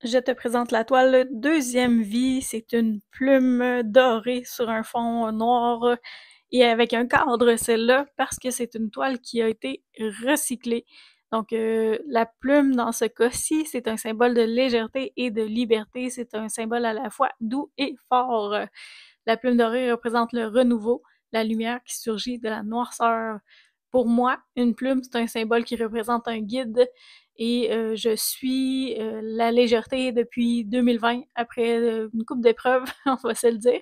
Je te présente la toile Deuxième Vie. C'est une plume dorée sur un fond noir et avec un cadre, celle-là, parce que c'est une toile qui a été recyclée. Donc, la plume, dans ce cas-ci, c'est un symbole de légèreté et de liberté. C'est un symbole à la fois doux et fort. La plume dorée représente le renouveau, la lumière qui surgit de la noirceur. Pour moi, une plume, c'est un symbole qui représente un guide et je suis la légèreté depuis 2020, après une couple d'épreuves, on va se le dire.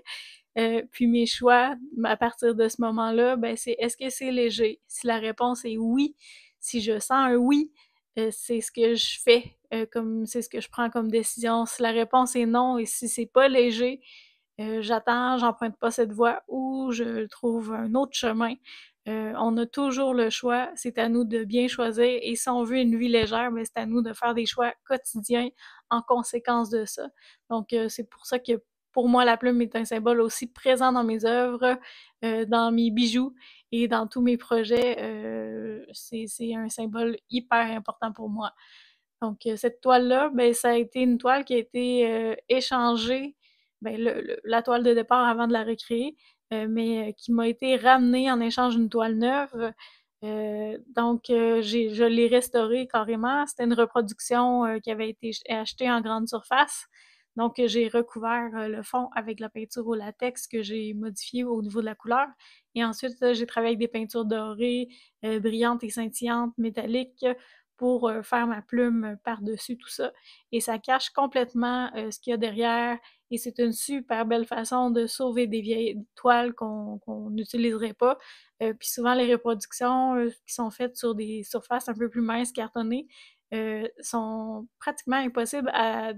Puis mes choix, à partir de ce moment-là, ben c'est est-ce que c'est léger? Si la réponse est oui, si je sens un oui, c'est ce que je fais, comme c'est ce que je prends comme décision. Si la réponse est non et si c'est pas léger, j'attends, j'emprunte pas cette voie ou je trouve un autre chemin. On a toujours le choix, c'est à nous de bien choisir et si on veut une vie légère, ben c'est à nous de faire des choix quotidiens en conséquence de ça. Donc c'est pour ça que pour moi la plume est un symbole aussi présent dans mes œuvres, dans mes bijoux et dans tous mes projets. C'est un symbole hyper important pour moi. Donc, cette toile-là, ben, ça a été une toile qui a été échangée, ben, la toile de départ avant de la recréer, mais qui m'a été ramenée en échange d'une toile neuve. Donc, je l'ai restaurée carrément. C'était une reproduction qui avait été achetée en grande surface. Donc, j'ai recouvert le fond avec la peinture au latex que j'ai modifiée au niveau de la couleur. Et ensuite, j'ai travaillé avec des peintures dorées, brillantes et scintillantes, métalliques, pour faire ma plume par-dessus tout ça. Et ça cache complètement ce qu'il y a derrière. Et c'est une super belle façon de sauver des vieilles toiles qu'on n'utiliserait pas. Puis souvent, les reproductions qui sont faites sur des surfaces un peu plus minces, cartonnées, sont pratiquement impossibles à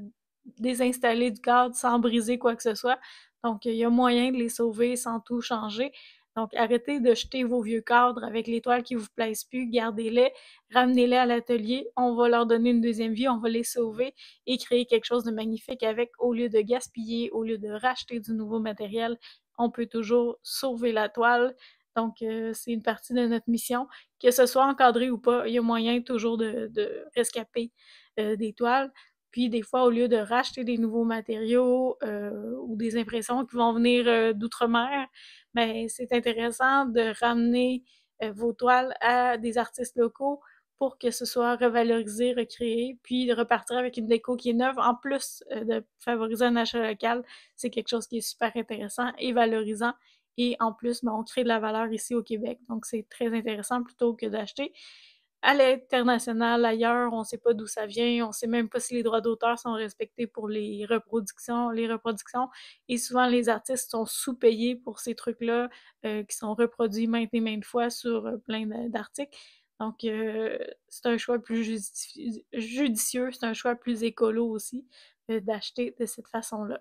désinstaller du cadre sans briser quoi que ce soit. Donc, il y a moyen de les sauver sans tout changer. Donc, arrêtez de jeter vos vieux cadres avec les toiles qui vous plaisent plus, gardez-les, ramenez-les à l'atelier, on va leur donner une deuxième vie, on va les sauver et créer quelque chose de magnifique avec, au lieu de gaspiller, au lieu de racheter du nouveau matériel, on peut toujours sauver la toile. Donc, c'est une partie de notre mission. Que ce soit encadré ou pas, il y a moyen toujours de rescaper des toiles. Puis des fois, au lieu de racheter des nouveaux matériaux ou des impressions qui vont venir d'outre-mer, ben, c'est intéressant de ramener vos toiles à des artistes locaux pour que ce soit revalorisé, recréé, puis de repartir avec une déco qui est neuve, en plus de favoriser un achat local. C'est quelque chose qui est super intéressant et valorisant. Et en plus, ben, on crée de la valeur ici au Québec. Donc, c'est très intéressant plutôt que d'acheter à l'international, ailleurs, on sait pas d'où ça vient, on sait même pas si les droits d'auteur sont respectés pour les reproductions, et souvent les artistes sont sous-payés pour ces trucs-là, qui sont reproduits maintes et maintes fois sur plein d'articles. Donc, c'est un choix plus judicieux, c'est un choix plus écolo aussi, d'acheter de cette façon-là.